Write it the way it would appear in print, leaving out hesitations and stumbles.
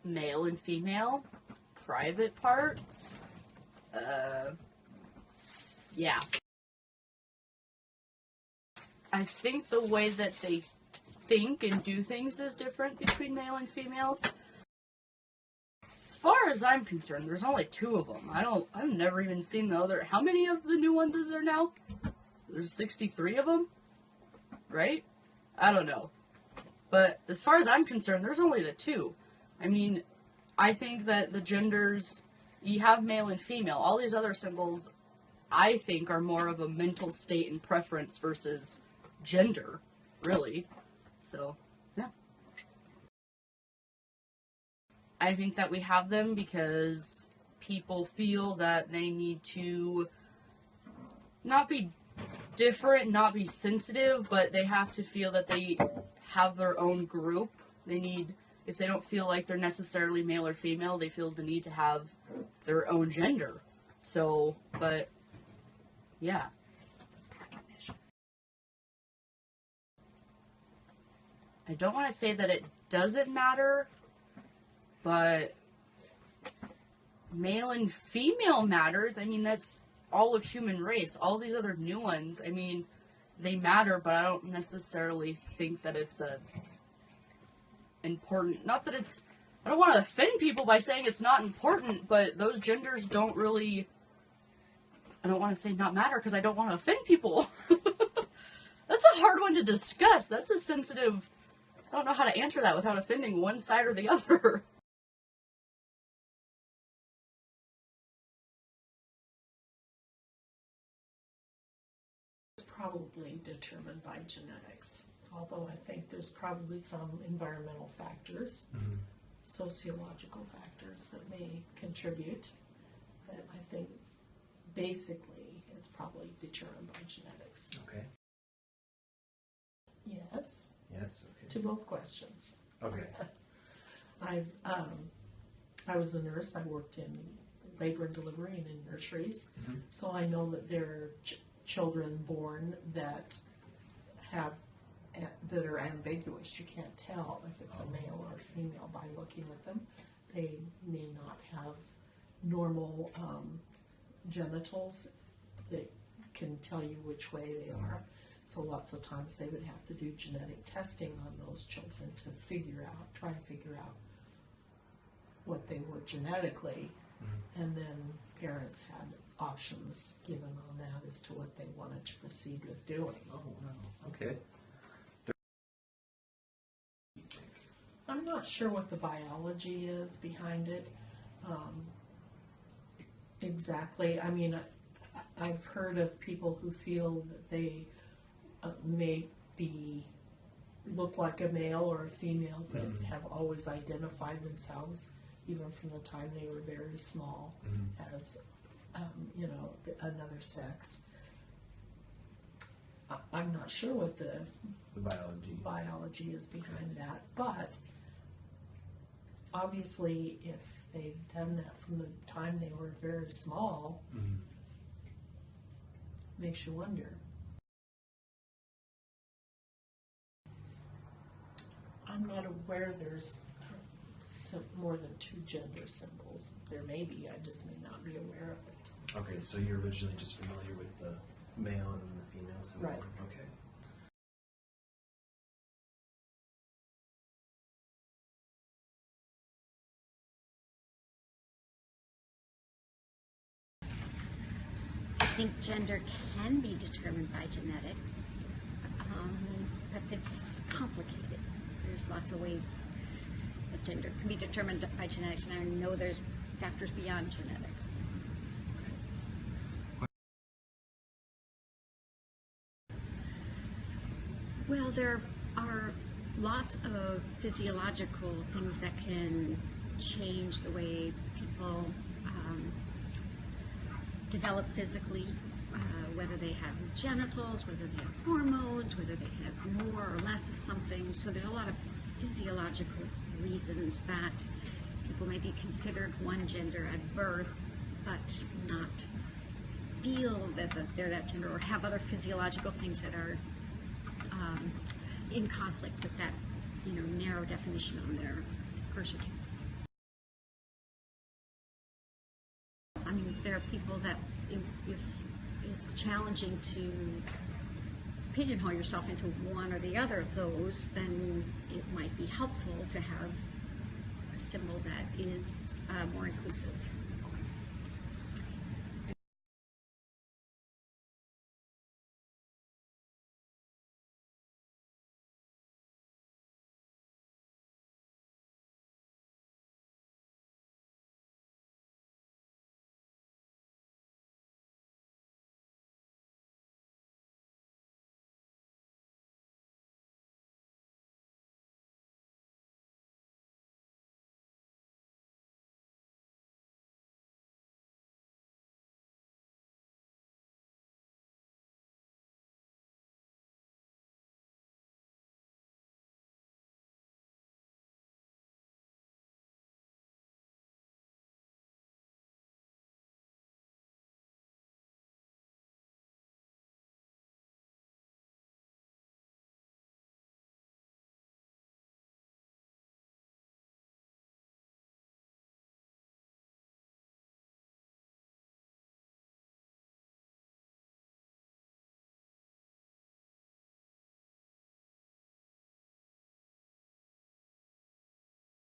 male and female, private parts, yeah. I think the way that they think and do things is different between male and females. As far as I'm concerned, there's only 2 of them. I've never even seen the other. How many of the new ones is there now? There's 63 of them, right? I don't know. But as far as I'm concerned, there's only the 2. I mean, I think that the genders, you have male and female. All these other symbols, I think, are more of a mental state and preference versus gender, really. So, yeah. I think that we have them because people feel that they need to not be different, not be sensitive, but they have to feel that they have their own group. They need, if they don't feel like they're necessarily male or female, they feel the need to have their own gender. So, but, yeah. I don't want to say that it doesn't matter, but male and female matters. I mean, that's all of human race. All these other new ones, I mean, they matter, but I don't necessarily think that it's a important, not that it's, I don't want to offend people by saying it's not important, but those genders don't really, I don't want to say not matter because I don't want to offend people. That's a hard one to discuss. That's a sensitive, I don't know how to answer that without offending one side or the other. It's probably determined by genetics, although I think there's probably some environmental factors, sociological factors that may contribute, but I think basically it's probably determined by genetics. Okay. Yes. Yes, okay. To both questions. Okay. I was a nurse. I worked in labor and delivery and in nurseries, so I know that there are children born that are ambiguous. You can't tell if it's a male or a female by looking at them. They may not have normal genitals that can tell you which way they are. So lots of times they would have to do genetic testing on those children to try to figure out what they were genetically, and then parents had options given on that as to what they wanted to proceed with doing. Oh, wow. Okay. I'm not sure what the biology is behind it exactly. I mean, I've heard of people who feel that they may look like a male or a female, but have always identified themselves, even from the time they were very small, as another sex. I'm not sure what the biology is behind that, but obviously if they've done that from the time they were very small, makes you wonder. I'm not aware there's more than 2 gender symbols. There may be, I just may not be aware of it. Okay, so you're originally just familiar with the male and the female symbol? Right. Okay. I think gender can be determined by genetics, but it's complicated. There's lots of ways that gender can be determined by genetics, and I know there's factors beyond genetics. Well, there are lots of physiological things that can change the way people develop physically, whether they have genitals, whether they have hormones, whether they have more or less of something. So there's a lot of physiological reasons that people may be considered one gender at birth, but not feel that they're that gender, or have other physiological things that are in conflict with that, narrow definition on their birth certificate. I mean, there are people that if it's challenging to pigeonhole yourself into one or the other of those, then it might be helpful to have a symbol that is more inclusive.